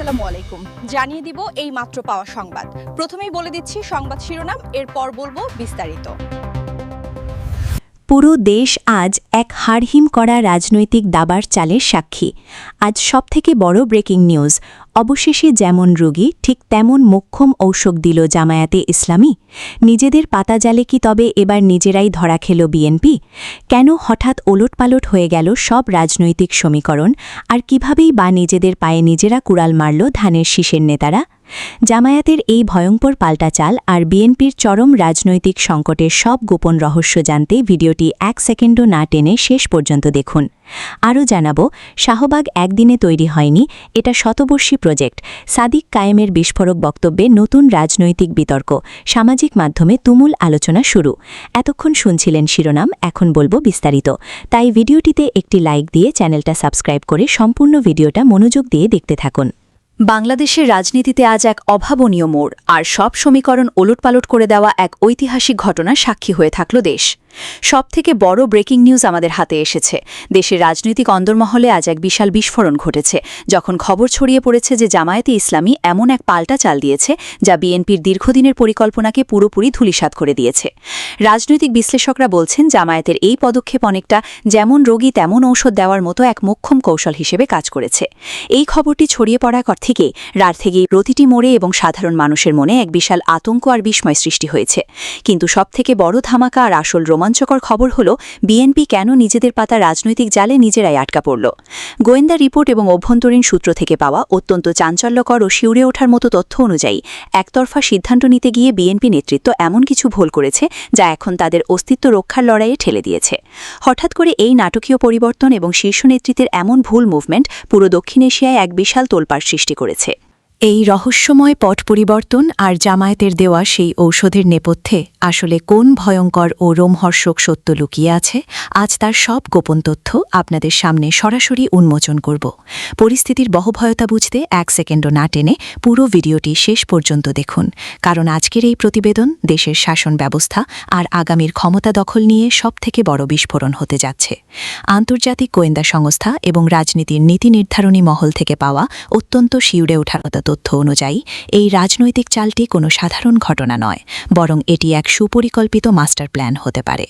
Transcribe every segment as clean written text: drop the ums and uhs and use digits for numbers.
আসসালামু আলাইকুম। জানিয়ে দিব এই মাত্র পাওয়া সংবাদ। প্রথমেই বলে দিচ্ছি সংবাদ শিরোনাম, এরপর বলবো বিস্তারিত। পুরো দেশ আজ এক হাড়হিম করা রাজনৈতিক দাবার চালের সাক্ষী। আজ সবথেকে বড় ব্রেকিং নিউজ, অবশেষে যেমন রোগী ঠিক তেমন মোক্ষম ঔষধ দিল জামায়াতে ইসলামী। নিজেদের পাতাজালে কি তবে এবার নিজেরাই ধরা খেল বিএনপি? কেন হঠাৎ ওলটপালট হয়ে গেল সব রাজনৈতিক সমীকরণ, আর কিভাবেই বা নিজেদের পায়ে নিজেরা কুড়াল মারল ধানের শীষের নেতারা? জামায়াতের এই ভয়ঙ্কর পাল্টাচাল আর বিএনপির চরম রাজনৈতিক সংকটের সব গোপন রহস্য জানতে ভিডিওটি 1 সেকেন্ডও না টেনে শেষ পর্যন্ত দেখুন। আরও জানাবো, শাহবাগ একদিনে তৈরি হয়নি, এটা শতবর্ষী প্রজেক্ট। সাদিক কায়েমের বিস্ফোরক বক্তব্যে নতুন রাজনৈতিক বিতর্ক, সামাজিক মাধ্যমে তুমুল আলোচনা শুরু। এতক্ষণ শুনছিলেন শিরোনাম, এখন বলবো বিস্তারিত। তাই ভিডিওটিতে একটি লাইক দিয়ে চ্যানেলটা সাবস্ক্রাইব করে সম্পূর্ণ ভিডিওটা মনোযোগ দিয়ে দেখতে থাকুন। বাংলাদেশের রাজনীতিতে আজ এক অভাবনীয় মোড়, আর সব সমীকরণ ওলটপালট করে দেওয়া এক ঐতিহাসিক ঘটনার সাক্ষী হয়ে থাকল দেশ। সবথেকে বড় ব্রেকিং নিউজ আমাদের হাতে এসেছে। দেশের রাজনৈতিক অন্দরমহলে আজ এক বিশাল বিস্ফোরণ ঘটেছে, যখন খবর ছড়িয়ে পড়েছে যে জামায়াতে ইসলামী এমন এক পাল্টা চাল দিয়েছে যা বিএনপির দীর্ঘদিনের পরিকল্পনাকে পুরোপুরি ধূলিসাৎ করে দিয়েছে। রাজনৈতিক বিশ্লেষকরা বলছেন, জামায়াতের এই পদক্ষেপ অনেকটা যেমন রোগী তেমন ঔষধ দেওয়ার মতো এক মোক্ষম কৌশল হিসেবে কাজ করেছে। এই খবরটি ছড়িয়ে পড়ার পর থেকেই রাত থেকেই প্রতিটি মোড়ে এবং সাধারণ মানুষের মনে এক বিশাল আতঙ্ক আর বিস্ময় সৃষ্টি হয়েছে। কিন্তু সবথেকে বড় ধামাকা আর আসল রোমাঞ্চকর খবর হল, বিএনপি কেন নিজেদের পাতা রাজনৈতিক জালে নিজেরাই আটকা পড়ল। গোয়েন্দা রিপোর্ট এবং অভ্যন্তরীণ সূত্র থেকে পাওয়া অত্যন্ত চাঞ্চল্যকর ও শিউরে ওঠার মতো তথ্য অনুযায়ী একতরফা সিদ্ধান্ত নিতে গিয়ে বিএনপি নেতৃত্ব এমন কিছু ভুল করেছে যা এখন তাদের অস্তিত্ব রক্ষার লড়াইয়ে ঠেলে দিয়েছে। হঠাৎ করে এই নাটকীয় পরিবর্তন এবং শীর্ষ নেতৃত্বের এমন ভুল মুভমেন্ট পুরো দক্ষিণ এশিয়ায় এক বিশাল তোলপাড় সৃষ্টি করেছে। এই রহস্যময় পট পরিবর্তন আর জামায়াতের দেওয়া সেই ঔষধের নেপথ্যে আসলে কোন ভয়ঙ্কর ও রোমহর্ষক সত্য লুকিয়ে আছে, আজ তার সব গোপন তথ্য আপনাদের সামনে সরাসরি উন্মোচন করব। পরিস্থিতির বহভয়তা বুঝতে 1 সেকেন্ডও না টেনে পুরো ভিডিওটি শেষ পর্যন্ত দেখুন, কারণ আজকের এই প্রতিবেদন দেশের শাসন ব্যবস্থা আর আগামীর ক্ষমতা দখল নিয়ে সবথেকে বড় বিস্ফোরণ হতে যাচ্ছে। আন্তর্জাতিক গোয়েন্দা সংস্থা এবং রাজনীতির নীতি নির্ধারণী মহল থেকে পাওয়া অত্যন্ত শিউরে ওঠার তথ্য অনুযায়ী এই রাজনৈতিক চালটি কোনো সাধারণ ঘটনা নয়, বরং এটি এক সুপরিকল্পিত মাস্টার প্ল্যান হতে পারে।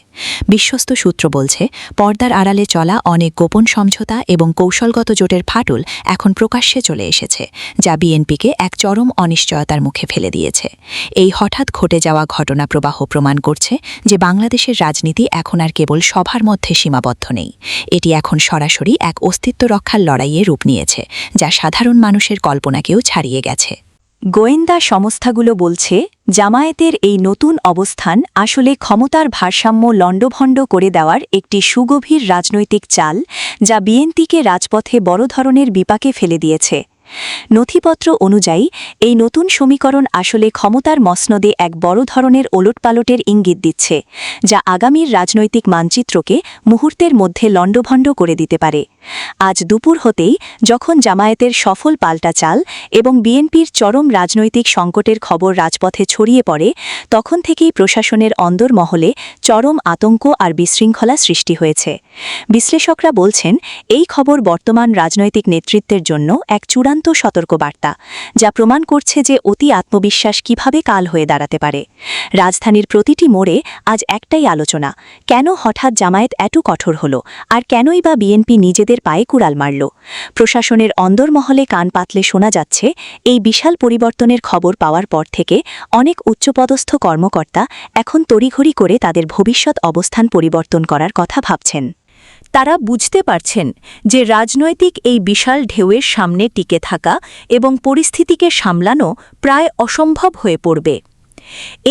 বিশ্বস্ত সূত্র বলছে, পর্দার আড়ালে চলা অনেক গোপন সমঝোতা এবং কৌশলগত জোটের ফাটল এখন প্রকাশ্যে চলে এসেছে, যা বিএনপিকে এক চরম অনিশ্চয়তার মুখে ফেলে দিয়েছে। এই হঠাৎ ঘটে যাওয়া ঘটনা প্রবাহ প্রমাণ করছে যে বাংলাদেশের রাজনীতি এখন আর কেবল সভার মধ্যে সীমাবদ্ধ নেই, এটি এখন সরাসরি এক অস্তিত্ব রক্ষার লড়াইয়ে রূপ নিয়েছে, যা সাধারণ মানুষের কল্পনাকেও ছাড়িয়ে গেছে। গোয়েন্দা সংস্থাগুলো বলছে, জামায়াতের এই নতুন অবস্থান আসলে ক্ষমতার ভারসাম্য লণ্ডভণ্ড করে দেওয়ার একটি সুগভীর রাজনৈতিক চাল, যা বিএনপিকে রাজপথে বড় ধরনের বিপাকে ফেলে দিয়েছে। নথিপত্র অনুযায়ী এই নতুন সমীকরণ আসলে ক্ষমতার মসনদে এক বড় ধরনের ওলটপালটের ইঙ্গিত দিচ্ছে, যা আগামীর রাজনৈতিক মানচিত্রকে মুহূর্তের মধ্যে লণ্ডভণ্ড করে দিতে পারে। আজ দুপুর হতেই যখন জামায়াতের সফল পাল্টা চাল এবং বিএনপির চরম রাজনৈতিক সংকটের খবর রাজপথে ছড়িয়ে পড়ে, তখন থেকেই প্রশাসনের অন্দরমহলে চরম আতঙ্ক আর বিশৃঙ্খলা সৃষ্টি হয়েছে। বিশ্লেষকরা বলছেন, এই খবর বর্তমান রাজনৈতিক নেতৃত্বের জন্য এক চূড়ান্ত সতর্কবার্তা, যা প্রমাণ করছে যে অতি আত্মবিশ্বাস কিভাবে কাল হয়ে দাঁড়াতে পারে। রাজধানীর প্রতিটি মোড়ে আজ একটাই আলোচনা, কেন হঠাৎ জামায়াত এত কঠোর হল, আর কেনই বা বিএনপি নিজেদের পায়ে কুড়াল মারল। প্রশাসনের অন্দরমহলে কান পাতলে শোনা যাচ্ছে, এই বিশাল পরিবর্তনের খবর পাওয়ার পর থেকে অনেক উচ্চপদস্থ কর্মকর্তা এখন তড়িঘড়ি করে তাদের ভবিষ্যৎ অবস্থান পরিবর্তন করার কথা ভাবছেন। তারা বুঝতে পারছেন যে রাজনৈতিক এই বিশাল ঢেউয়ের সামনে টিকে থাকা এবং পরিস্থিতিকে সামলানো প্রায় অসম্ভব হয়ে পড়বে।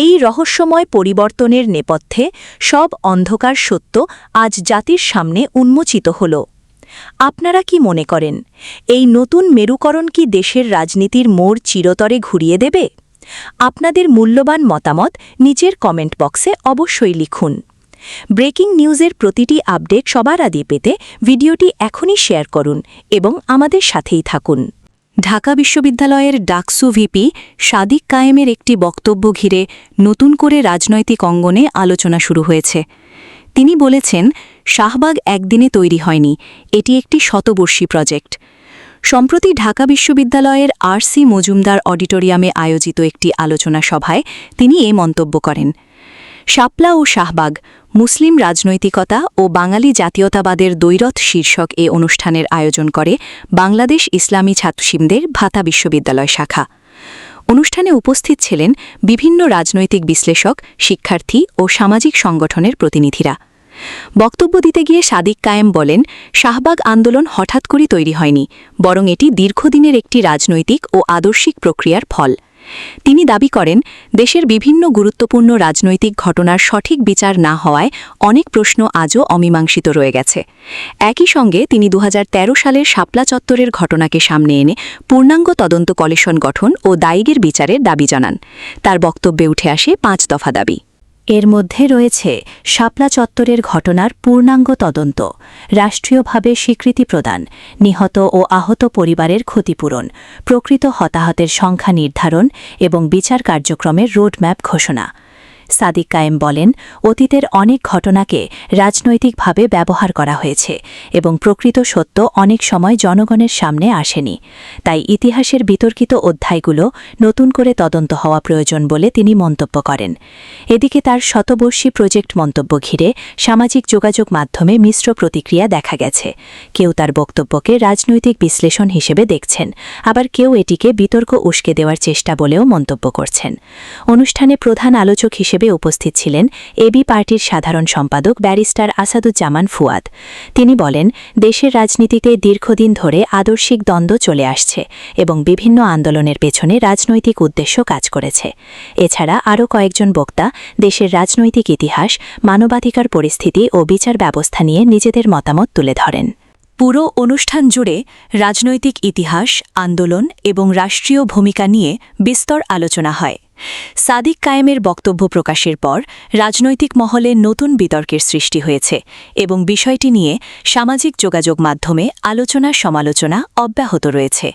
এই রহস্যময় পরিবর্তনের নেপথ্যে সব অন্ধকার সত্য আজ জাতির সামনে উন্মোচিত হল। আপনারা কি মনে করেন, এই নতুন মেরুকরণ কি দেশের রাজনীতির মোড় চিরতরে ঘুরিয়ে দেবে? আপনাদের মূল্যবান মতামত নিচের কমেন্ট বক্সে অবশ্যই লিখুন। ব্রেকিং নিউজের প্রতিটি আপডেট সবার আগে পেতে ভিডিওটি এখনই শেয়ার করুন এবং আমাদের সাথেই থাকুন। ঢাকা বিশ্ববিদ্যালয়ের ডাকসু ভিপি সাদিক কায়েমের একটি বক্তব্য ঘিরে নতুন করে রাজনৈতিক অঙ্গনে আলোচনা শুরু হয়েছে। তিনি বলেছেন, শাহবাগ একদিনে তৈরি হয়নি, এটি একটি শতবর্ষী প্রজেক্ট। সম্প্রতি ঢাকা বিশ্ববিদ্যালয়ের আর.সি. মজুমদার অডিটোরিয়ামে আয়োজিত একটি আলোচনা সভায় তিনি এ মন্তব্য করেন। শাপলা ও শাহবাগ, মুসলিম রাজনৈতিকতা ও বাঙালি জাতীয়তাবাদের দ্বৈরথ শীর্ষক এ অনুষ্ঠানের আয়োজন করে বাংলাদেশ ইসলামী ছাত্রশিমদের ভাতা বিশ্ববিদ্যালয় শাখা। অনুষ্ঠানে উপস্থিত ছিলেন বিভিন্ন রাজনৈতিক বিশ্লেষক, শিক্ষার্থী ও সামাজিক সংগঠনের প্রতিনিধিরা। বক্তব্য দিতে গিয়ে সাদিক কায়েম বলেন, শাহবাগ আন্দোলন হঠাৎ করে তৈরি হয়নি, বরং এটি দীর্ঘদিনের একটি রাজনৈতিক ও আদর্শিক প্রক্রিয়ার ফল। তিনি দাবি করেন, দেশের বিভিন্ন গুরুত্বপূর্ণ রাজনৈতিক ঘটনার সঠিক বিচার না হওয়ায় অনেক প্রশ্ন আজও অমীমাংসিত রয়ে গেছে। একই সঙ্গে তিনি 2013 সালের শাপলা চত্বরের ঘটনাকে সামনে এনে পূর্ণাঙ্গ তদন্ত কমিশন গঠন ও দায়ীদের বিচারের দাবি জানান। তার বক্তব্যে উঠে আসে 5 দফা দাবি। এর মধ্যে রয়েছে শাপলা চত্বরের ঘটনার পূর্ণাঙ্গ তদন্ত, রাষ্ট্রীয়ভাবে স্বীকৃতি প্রদান, নিহত ও আহত পরিবারের ক্ষতিপূরণ, প্রকৃত হতাহতের সংখ্যা নির্ধারণ এবং বিচার কার্যক্রমের রোডম্যাপ ঘোষণা। সাদিক কায়েম বলেন, অতীতের অনেক ঘটনাকে রাজনৈতিকভাবে ব্যবহার করা হয়েছে এবং প্রকৃত সত্য অনেক সময় জনগণের সামনে আসেনি। তাই ইতিহাসের বিতর্কিত অধ্যায়গুলো নতুন করে তদন্ত হওয়া প্রয়োজন বলে তিনি মন্তব্য করেন। এদিকে তার শতবর্ষী প্রজেক্ট মন্তব্য ঘিরে সামাজিক যোগাযোগ মাধ্যমে মিশ্র প্রতিক্রিয়া দেখা গেছে। কেউ তার বক্তব্যকে রাজনৈতিক বিশ্লেষণ হিসেবে দেখছেন, আবার কেউ এটিকে বিতর্ক উস্কে দেওয়ার চেষ্টা বলেও মন্তব্য করছেন। অনুষ্ঠানে প্রধান আলোচক হিসেবে উপস্থিত ছিলেন এবি পার্টির সাধারণ সম্পাদক ব্যারিস্টার আসাদুজ্জামান ফুয়াদ। তিনি বলেন, দেশের রাজনীতিতে দীর্ঘদিন ধরে আদর্শিক দ্বন্দ্ব চলে আসছে এবং বিভিন্ন আন্দোলনের পেছনে রাজনৈতিক উদ্দেশ্য কাজ করেছে। এছাড়া আরও কয়েকজন বক্তা দেশের রাজনৈতিক ইতিহাস, মানবাধিকার পরিস্থিতি ও বিচার ব্যবস্থা নিয়ে নিজেদের মতামত তুলে ধরেন। পুরো অনুষ্ঠান জুড়ে রাজনৈতিক ইতিহাস, আন্দোলন এবং রাষ্ট্রীয় ভূমিকা নিয়ে বিস্তর আলোচনা হয়। সাদিক কায়েমের বক্তব্য প্রকাশের পর রাজনৈতিক মহলে নতুন বিতর্কের সৃষ্টি হয়েছে এবং বিষয়টি নিয়ে সামাজিক যোগাযোগ মাধ্যমে আলোচনা সমালোচনা অব্যাহত রয়েছে।